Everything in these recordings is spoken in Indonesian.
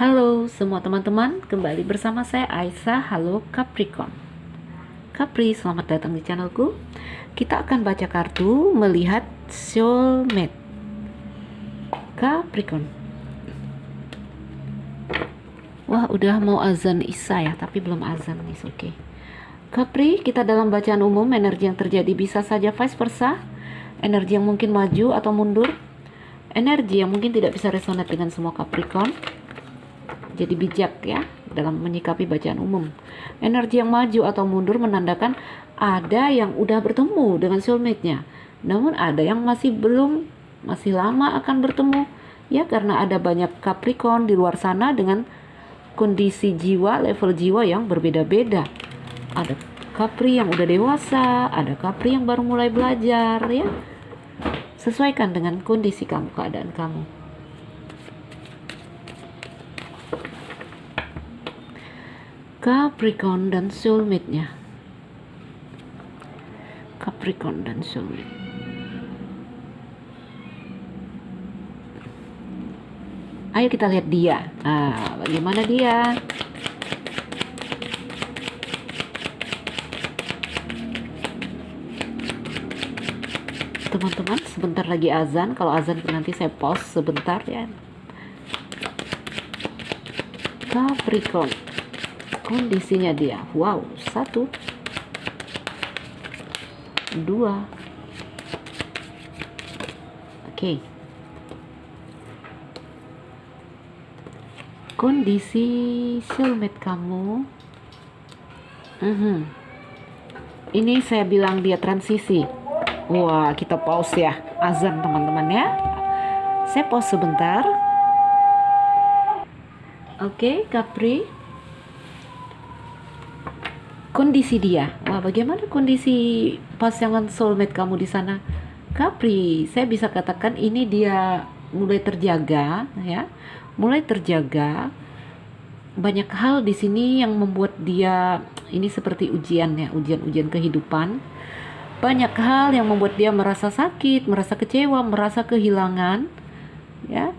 Halo semua teman-teman, kembali bersama saya Aisyah. Halo Capricorn. Capri, selamat datang di channelku. Kita akan baca kartu melihat soulmate Capricorn. Wah, udah mau azan Isya ya, tapi belum azan nih, oke. Capri, kita dalam bacaan umum, energi yang terjadi bisa saja vice versa. Energi yang mungkin maju atau mundur. Energi yang mungkin tidak bisa resonate dengan semua Capricorn. Jadi bijak ya dalam menyikapi bacaan umum. Energi yang maju atau mundur menandakan ada yang udah bertemu dengan soulmate-nya. Namun ada yang masih belum, masih lama akan bertemu. Ya karena ada banyak Capricorn di luar sana dengan kondisi jiwa, level jiwa yang berbeda-beda. Ada Capri yang udah dewasa, ada Capri yang baru mulai belajar ya. Sesuaikan dengan kondisi kamu, keadaan kamu. Capricorn dan soulmate-nya. Capricorn dan soulmate. Ayo kita lihat dia. Bagaimana dia? Teman-teman, sebentar lagi azan. Kalau azan nanti saya pause sebentar ya. Capricorn. Kondisinya dia, wow, 1, 2, oke. Kondisi soulmate kamu, ini saya bilang dia transisi. Wah, kita pause ya, azan teman-teman ya. Saya pause sebentar. Oke, Capri. Kondisi dia. Wah, bagaimana kondisi pasangan soulmate kamu di sana? Capri, saya bisa katakan ini dia mulai terjaga ya. Mulai terjaga. Banyak hal di sini yang membuat dia ini seperti ujian ya, ujian-ujian kehidupan. Banyak hal yang membuat dia merasa sakit, merasa kecewa, merasa kehilangan ya.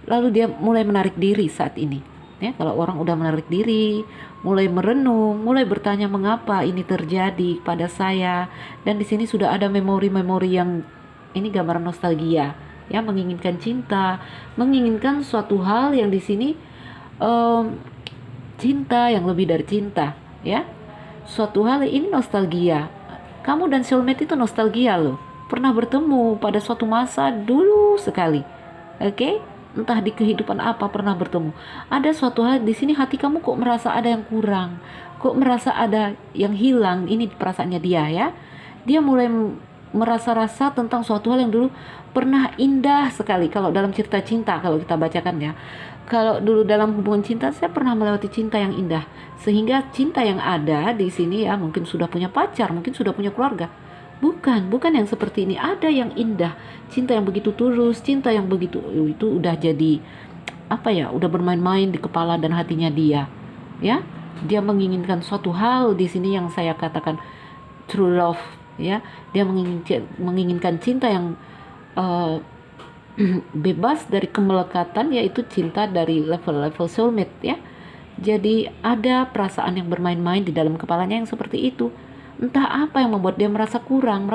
Lalu dia mulai menarik diri saat ini. Ya, kalau orang udah menarik diri, mulai merenung, mulai bertanya mengapa ini terjadi pada saya, dan di sini sudah ada memori-memori yang ini gambaran nostalgia, ya, menginginkan cinta, menginginkan suatu hal yang di sini cinta yang lebih dari cinta, ya, suatu hal ini nostalgia. Kamu dan soulmate itu nostalgia loh, pernah bertemu pada suatu masa dulu sekali, oke? Entah di kehidupan apa pernah bertemu. Ada suatu hal di sini hati kamu kok merasa ada yang kurang, kok merasa ada yang hilang. Ini perasaannya dia ya. Dia mulai merasa-rasa tentang suatu hal yang dulu pernah indah sekali. Kalau dalam cerita cinta, kalau kita bacakan ya. Kalau dulu dalam hubungan cinta, saya pernah melewati cinta yang indah. Sehingga cinta yang ada di sini ya, mungkin sudah punya pacar, mungkin sudah punya keluarga. Bukan yang seperti ini. Ada yang indah, cinta yang begitu tulus, cinta yang begitu itu udah jadi apa ya? Udah bermain-main di kepala dan hatinya dia, ya. Dia menginginkan suatu hal di sini yang saya katakan true love, ya. Dia menginginkan cinta yang bebas dari kemelekatan, yaitu cinta dari level-level soulmate, ya. Jadi ada perasaan yang bermain-main di dalam kepalanya yang seperti itu. Entah apa yang membuat dia merasa kurang,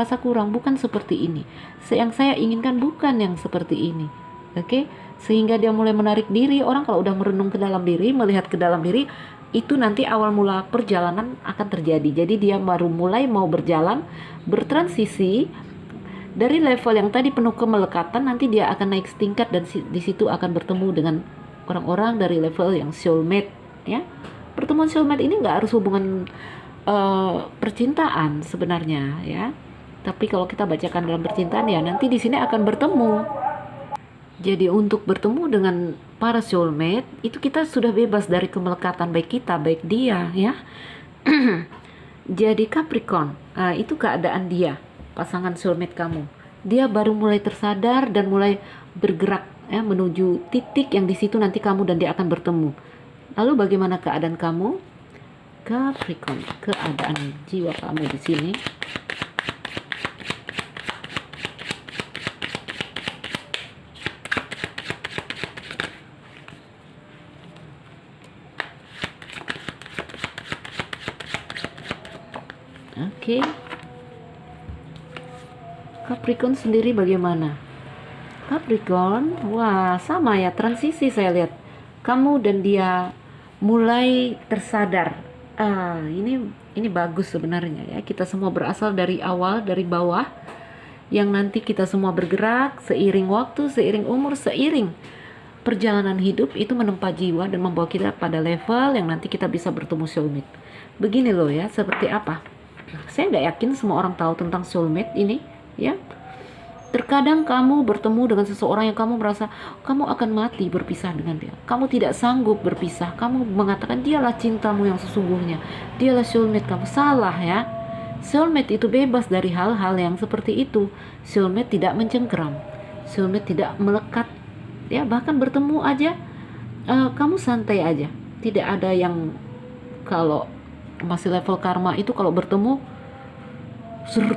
bukan seperti ini. Yang saya inginkan bukan yang seperti ini. Oke? Sehingga dia mulai menarik diri. Orang kalau udah merenung ke dalam diri, melihat ke dalam diri, itu nanti awal mula perjalanan akan terjadi. Jadi dia baru mulai mau berjalan, bertransisi dari level yang tadi penuh kemelekatan, nanti dia akan naik setingkat dan di situ akan bertemu dengan orang-orang dari level yang soulmate, ya. Pertemuan soulmate ini nggak harus hubungan percintaan sebenarnya ya, tapi kalau kita bacakan dalam percintaan ya nanti di sini akan bertemu. Jadi untuk bertemu dengan para soulmate itu kita sudah bebas dari kemelekatan baik kita baik dia ya. Jadi Capricorn, itu keadaan dia, pasangan soulmate kamu. Dia baru mulai tersadar dan mulai bergerak ya menuju titik yang di situ nanti kamu dan dia akan bertemu. Lalu bagaimana keadaan kamu? Capricorn, keadaan jiwa kamu di sini. Oke. Capricorn sendiri bagaimana? Capricorn, wah sama ya, transisi saya lihat. Kamu dan dia mulai tersadar. Ini bagus sebenarnya ya. Kita semua berasal dari awal, dari bawah, yang nanti kita semua bergerak seiring waktu, seiring umur, seiring perjalanan hidup itu menempa jiwa dan membawa kita pada level yang nanti kita bisa bertemu soulmate. Begini loh ya, seperti apa? Saya nggak yakin semua orang tahu tentang soulmate ini, ya. Terkadang kamu bertemu dengan seseorang yang kamu merasa kamu akan mati berpisah dengan dia. Kamu tidak sanggup berpisah. Kamu mengatakan dialah cintamu yang sesungguhnya. Dialah soulmate kamu. Salah ya. Soulmate itu bebas dari hal-hal yang seperti itu. Soulmate tidak mencengkeram. Soulmate tidak melekat. Ya, bahkan bertemu aja kamu santai aja. Tidak ada yang kalau masih level karma itu kalau bertemu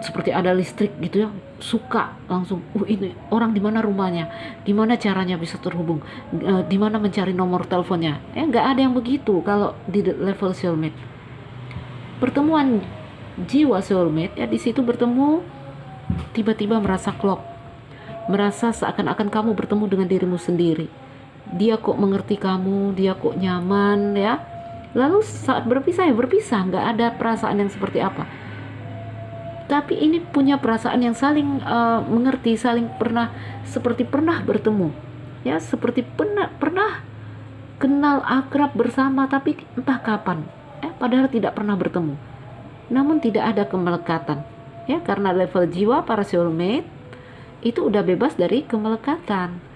seperti ada listrik gitu ya, suka langsung ini orang di mana rumahnya, gimana caranya bisa terhubung, di mana mencari nomor teleponnya, nggak ada yang begitu kalau di level soulmate. Pertemuan jiwa soulmate ya, di situ bertemu tiba-tiba merasa klop, merasa seakan-akan kamu bertemu dengan dirimu sendiri. Dia kok mengerti kamu, dia kok nyaman ya. Lalu saat berpisah ya berpisah, nggak ada perasaan yang seperti apa. Tapi ini punya perasaan yang saling mengerti, saling seperti pernah bertemu, ya, seperti pernah kenal akrab bersama, tapi entah kapan, padahal tidak pernah bertemu. Namun tidak ada kemelekatan, ya, karena level jiwa para soulmate itu udah bebas dari kemelekatan.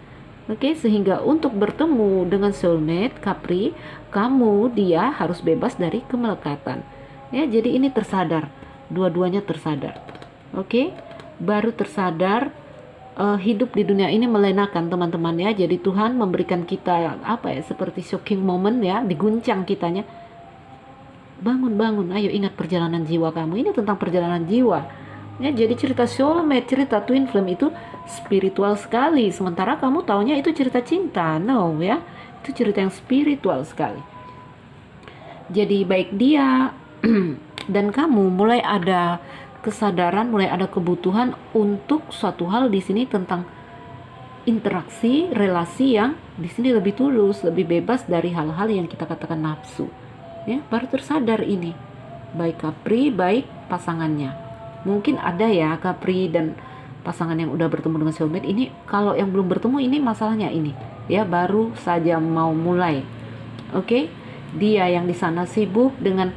Oke, sehingga untuk bertemu dengan soulmate Capri, dia harus bebas dari kemelekatan. Ya, jadi ini tersadar. Dua-duanya tersadar. Oke, baru tersadar hidup di dunia ini melenakan teman-teman ya. Jadi Tuhan memberikan kita seperti shocking moment ya, diguncang kitanya. Bangun, ayo ingat perjalanan jiwa kamu. Ini tentang perjalanan jiwa. Ya, jadi cerita soulmate, cerita twin flame itu spiritual sekali. Sementara kamu taunya itu cerita cinta. No ya, itu cerita yang spiritual sekali. Jadi baik dia dan kamu mulai ada kesadaran, mulai ada kebutuhan untuk suatu hal di sini tentang interaksi, relasi yang di sini lebih tulus, lebih bebas dari hal-hal yang kita katakan nafsu. Ya, baru tersadar ini. Baik Capri, baik pasangannya. Mungkin ada ya Capri dan pasangan yang udah bertemu dengan soulmate ini. Kalau yang belum bertemu ini masalahnya ini. Ya, baru saja mau mulai. Oke, dia yang di sana sibuk dengan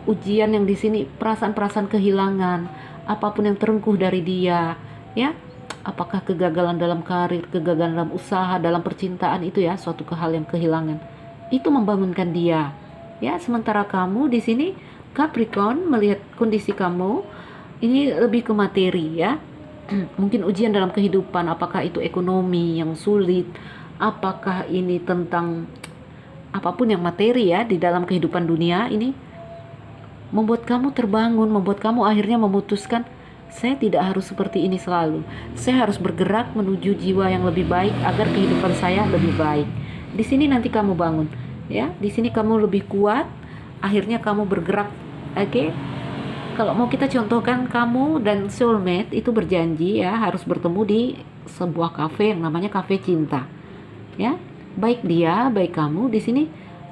ujian yang di sini, perasaan-perasaan kehilangan, apapun yang terengkuh dari dia, ya, apakah kegagalan dalam karir, kegagalan dalam usaha, dalam percintaan itu ya, suatu hal yang kehilangan, itu membangunkan dia, ya. Sementara kamu di sini Capricorn melihat kondisi kamu ini lebih ke materi ya, mungkin ujian dalam kehidupan, apakah itu ekonomi yang sulit, apakah ini tentang apapun yang materi ya di dalam kehidupan dunia ini, membuat kamu terbangun, membuat kamu akhirnya memutuskan, saya tidak harus seperti ini selalu. Saya harus bergerak menuju jiwa yang lebih baik agar kehidupan saya lebih baik. Di sini nanti kamu bangun, ya. Di sini kamu lebih kuat. Akhirnya kamu bergerak. Oke. Kalau mau kita contohkan, kamu dan soulmate itu berjanji ya harus bertemu di sebuah kafe yang namanya kafe cinta, ya. Baik dia, baik kamu di sini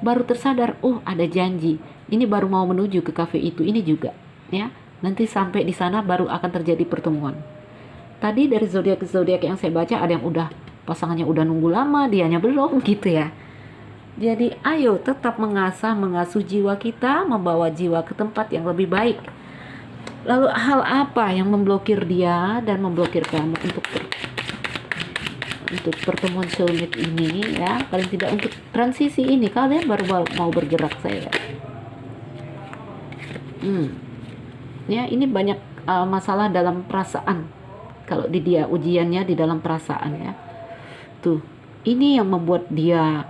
baru tersadar, oh ada janji. Ini baru mau menuju ke kafe itu, ini juga, ya. Nanti sampai di sana baru akan terjadi pertemuan. Tadi dari zodiak yang saya baca ada yang udah pasangannya udah nunggu lama, dianya belum gitu ya. Jadi ayo tetap mengasuh jiwa kita, membawa jiwa ke tempat yang lebih baik. Lalu hal apa yang memblokir dia dan memblokir kamu untuk pertemuan soulmate ini ya, paling tidak untuk transisi ini kalian baru mau bergerak saya. Ya, ini banyak masalah dalam perasaan. Kalau di dia ujiannya di dalam perasaan ya. Tuh, ini yang membuat dia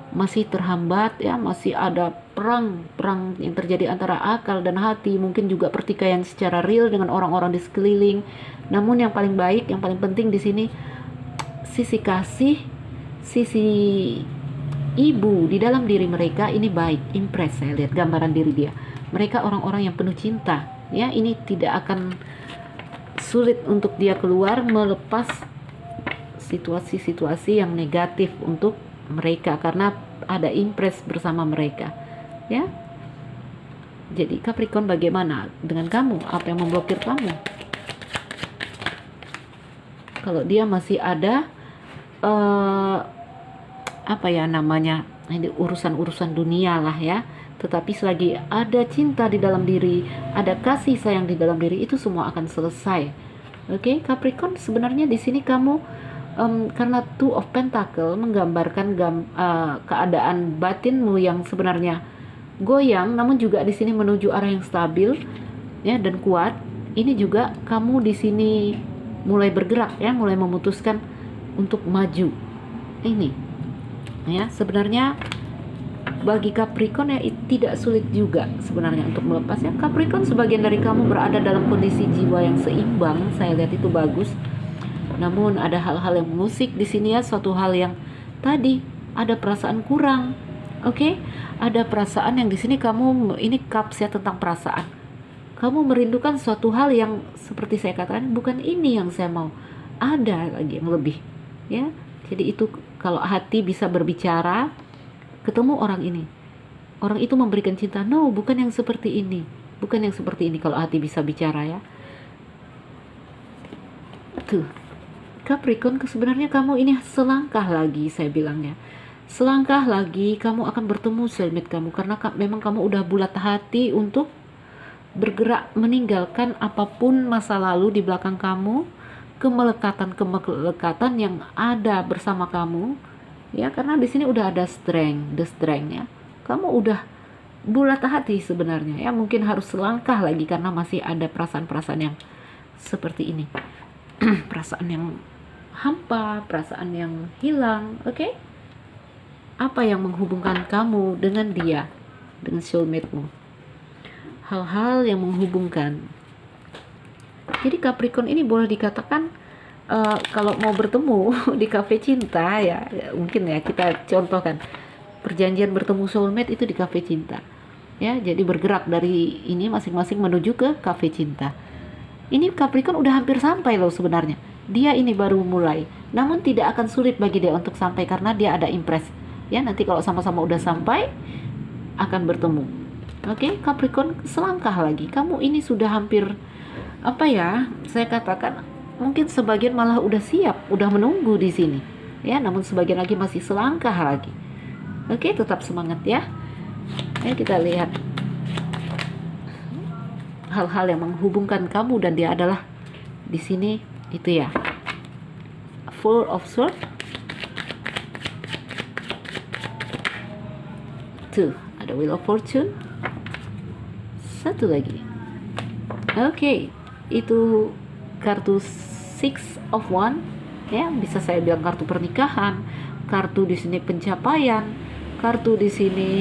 masih terhambat ya, masih ada perang yang terjadi antara akal dan hati, mungkin juga pertikaian secara real dengan orang-orang di sekeliling. Namun yang paling baik, yang paling penting di sini sisi kasih, sisi ibu di dalam diri mereka ini baik, impress. Saya lihat gambaran diri dia Mereka orang-orang yang penuh cinta, ya. Ini tidak akan sulit untuk dia keluar melepas situasi-situasi yang negatif untuk mereka karena ada impress bersama mereka, ya. Jadi Capricorn, bagaimana dengan kamu? Apa yang memblokir kamu? Kalau dia masih ada apa ya namanya, ini urusan-urusan dunia lah ya, tetapi selagi ada cinta di dalam diri, ada kasih sayang di dalam diri, itu semua akan selesai. Oke, Capricorn, sebenarnya di sini kamu karena Two of Pentacle menggambarkan keadaan batinmu yang sebenarnya goyang, namun juga di sini menuju arah yang stabil, ya, dan kuat. Ini juga kamu di sini mulai bergerak, ya, mulai memutuskan untuk maju. Ini, ya, sebenarnya bagi Capricorn ya tidak sulit juga sebenarnya untuk melepasnya. Capricorn, sebagian dari kamu berada dalam kondisi jiwa yang seimbang, saya lihat itu bagus. Namun ada hal-hal yang mengusik di sini, ya, suatu hal yang tadi ada perasaan kurang. Oke, ada perasaan yang di sini kamu, ini cups ya, tentang perasaan. Kamu merindukan suatu hal yang seperti saya katakan, bukan ini yang saya mau, ada lagi yang lebih, ya. Jadi itu kalau hati bisa berbicara, ketemu orang ini, orang itu memberikan cinta, no, bukan yang seperti ini, bukan yang seperti ini. Kalau hati bisa bicara, ya. Tuh, Capricorn, sebenarnya kamu ini selangkah lagi, saya bilangnya. Selangkah lagi kamu akan bertemu soulmate kamu, karena memang kamu udah bulat hati untuk bergerak meninggalkan apapun masa lalu di belakang kamu, kemelekatan yang ada bersama kamu, ya, karena di sini udah ada the strength, ya. Kamu udah bulat hati sebenarnya, ya. Mungkin harus selangkah lagi karena masih ada perasaan-perasaan yang seperti ini. Perasaan yang hampa, perasaan yang hilang. Oke? Apa yang menghubungkan kamu dengan dia, dengan soulmate-mu? Hal-hal yang menghubungkan. Jadi Capricorn ini boleh dikatakan kalau mau bertemu di cafe cinta, ya, mungkin ya kita contohkan perjanjian bertemu soulmate itu di cafe cinta, ya. Jadi bergerak dari ini masing-masing menuju ke cafe cinta. Ini Capricorn udah hampir sampai loh sebenarnya. Dia ini baru mulai, namun tidak akan sulit bagi dia untuk sampai karena dia ada impress. Ya, nanti kalau sama-sama udah sampai akan bertemu. Oke, Capricorn, selangkah lagi. Kamu ini sudah hampir, apa ya, saya katakan mungkin sebagian malah udah siap, udah menunggu di sini. Ya, namun sebagian lagi masih selangkah lagi. Oke, tetap semangat ya. Ayo kita lihat hal-hal yang menghubungkan kamu dan dia adalah di sini itu ya. Four of Swords. Tuh, ada Wheel of Fortune. Satu lagi. Oke, itu kartu Six of Wands, ya, bisa saya bilang kartu pernikahan, kartu di sini pencapaian, kartu di sini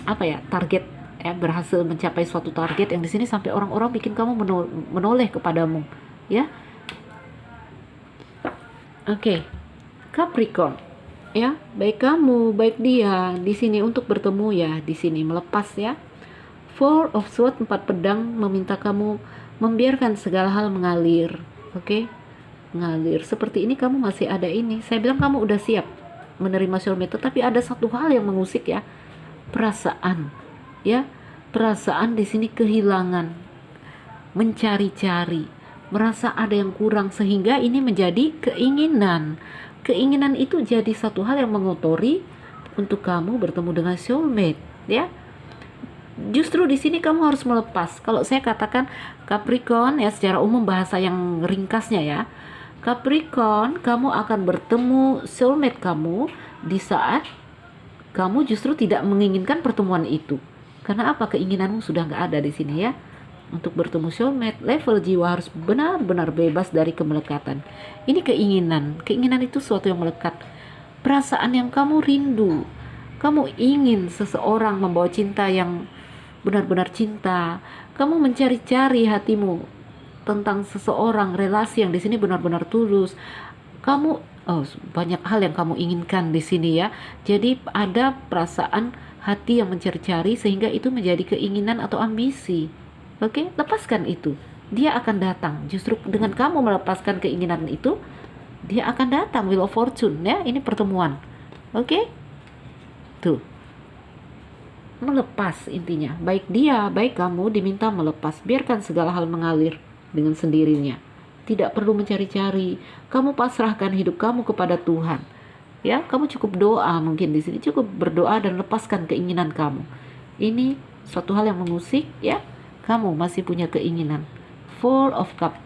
apa ya, target, ya, berhasil mencapai suatu target yang di sini sampai orang-orang bikin kamu menoleh kepadamu, ya. Oke, Capricorn, ya, baik kamu, baik dia di sini untuk bertemu, ya, di sini melepas, ya. Four of Swords, 4 pedang, meminta kamu membiarkan segala hal mengalir. Oke, mengalir seperti ini. Kamu masih ada ini, saya bilang kamu udah siap menerima soulmate, tapi ada satu hal yang mengusik, ya, perasaan, ya, perasaan di sini kehilangan, mencari-cari, merasa ada yang kurang, sehingga ini menjadi keinginan. Keinginan itu jadi satu hal yang mengotori untuk kamu bertemu dengan soulmate, ya. Justru di sini kamu harus melepas. Kalau saya katakan Capricorn, ya, secara umum bahasa yang ringkasnya, ya, Capricorn, kamu akan bertemu soulmate kamu di saat kamu justru tidak menginginkan pertemuan itu. Karena apa? Keinginanmu sudah nggak ada di sini, ya. Untuk bertemu soulmate, level jiwa harus benar-benar bebas dari kemelekatan. Ini keinginan. Keinginan itu sesuatu yang melekat. Perasaan yang kamu rindu. Kamu ingin seseorang membawa cinta yang benar-benar cinta. Kamu mencari-cari hatimu tentang seseorang, relasi yang di sini benar-benar tulus. Kamu Oh, banyak hal yang kamu inginkan di sini ya. Jadi ada perasaan hati yang mencari-cari sehingga itu menjadi keinginan atau ambisi. Oke, lepaskan itu. Dia akan datang. Justru dengan kamu melepaskan keinginan itu, dia akan datang. Wheel of Fortune ya. Ini pertemuan. Oke? Tuh. Melepas intinya. Baik dia, baik kamu diminta melepas. Biarkan segala hal mengalir dengan sendirinya. Tidak perlu mencari-cari. Kamu pasrahkan hidup kamu kepada Tuhan. Ya, kamu cukup doa mungkin di sini, cukup berdoa dan lepaskan keinginan kamu. Ini suatu hal yang mengusik ya. Kamu masih punya keinginan. Four of Cup.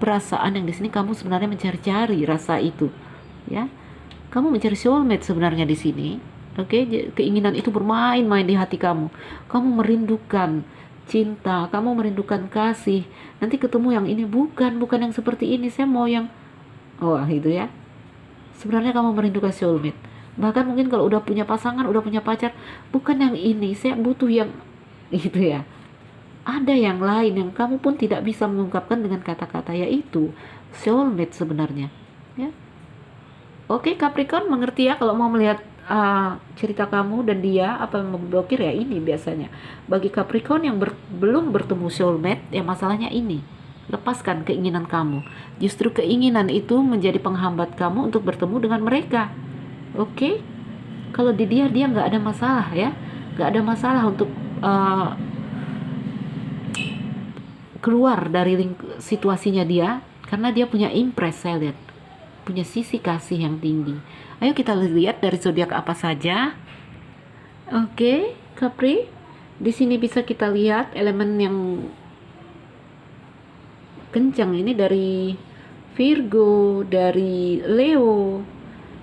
Perasaan yang di sini kamu sebenarnya mencari-cari rasa itu. Ya. Kamu mencari soulmate sebenarnya di sini. Oke, keinginan itu bermain-main di hati kamu. Kamu merindukan cinta, kamu merindukan kasih. Nanti ketemu yang ini, bukan yang seperti ini. Saya mau yang wah itu ya. Sebenarnya kamu merindukan soulmate. Bahkan mungkin kalau udah punya pasangan, udah punya pacar, bukan yang ini, saya butuh yang gitu ya. Ada yang lain yang kamu pun tidak bisa mengungkapkan dengan kata-kata, yaitu soulmate sebenarnya. Ya. Oke, Capricorn mengerti ya kalau mau melihat cerita kamu dan dia apa yang memblokir ya ini biasanya. Bagi Capricorn yang belum bertemu soulmate, ya masalahnya ini. Lepaskan keinginan kamu. Justru keinginan itu menjadi penghambat kamu untuk bertemu dengan mereka. Oke? Kalau di dia nggak ada masalah ya. Nggak ada masalah untuk keluar dari situasinya dia. Karena dia punya impress, saya lihat. Punya sisi kasih yang tinggi. Ayo kita lihat dari zodiak apa saja. Oke, Capri. Di sini bisa kita lihat elemen yang kencang ini dari Virgo, dari Leo,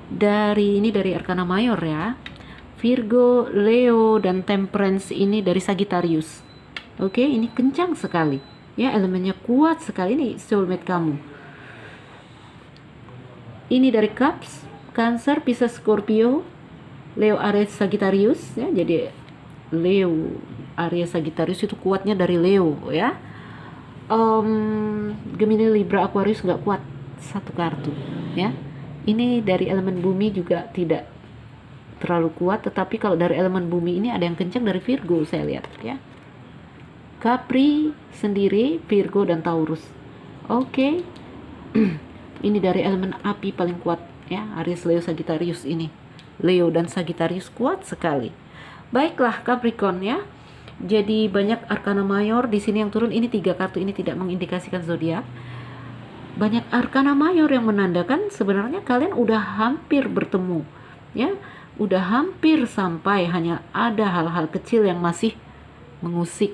dari Arkana Mayor ya. Virgo, Leo, dan Temperance ini dari Sagittarius. Oke, ini kencang sekali. Ya, elemennya kuat sekali, ini soulmate kamu. Ini dari Cups, Cancer, Pisces, Scorpio, Leo, Aries, Sagittarius ya. Jadi Leo, Aries, Sagittarius itu kuatnya dari Leo ya. Gemini, Libra, Aquarius nggak kuat satu kartu ya. Ini dari elemen bumi juga tidak terlalu kuat, tetapi kalau dari elemen bumi ini ada yang kencang dari Virgo saya lihat ya. Capri sendiri, Virgo dan Taurus. Oke. Ini dari elemen api paling kuat ya, Aries, Leo, Sagittarius ini. Leo dan Sagittarius kuat sekali. Baiklah Capricorn ya. Jadi banyak arkana mayor di sini yang turun. Ini 3 kartu ini tidak mengindikasikan zodiak. Banyak arkana mayor yang menandakan sebenarnya kalian udah hampir bertemu ya. Udah hampir sampai, hanya ada hal-hal kecil yang masih mengusik.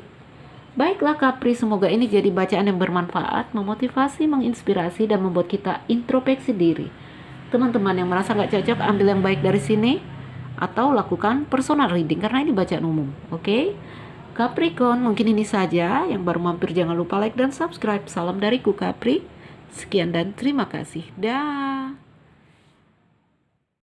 Baiklah Capri, semoga ini jadi bacaan yang bermanfaat, memotivasi, menginspirasi, dan membuat kita introspeksi diri. Teman-teman yang merasa gak cocok, ambil yang baik dari sini, atau lakukan personal reading, karena ini bacaan umum. Oke? Capricorn, mungkin ini saja. Yang baru mampir jangan lupa like dan subscribe. Salam dariku Capri. Sekian dan terima kasih. Dah.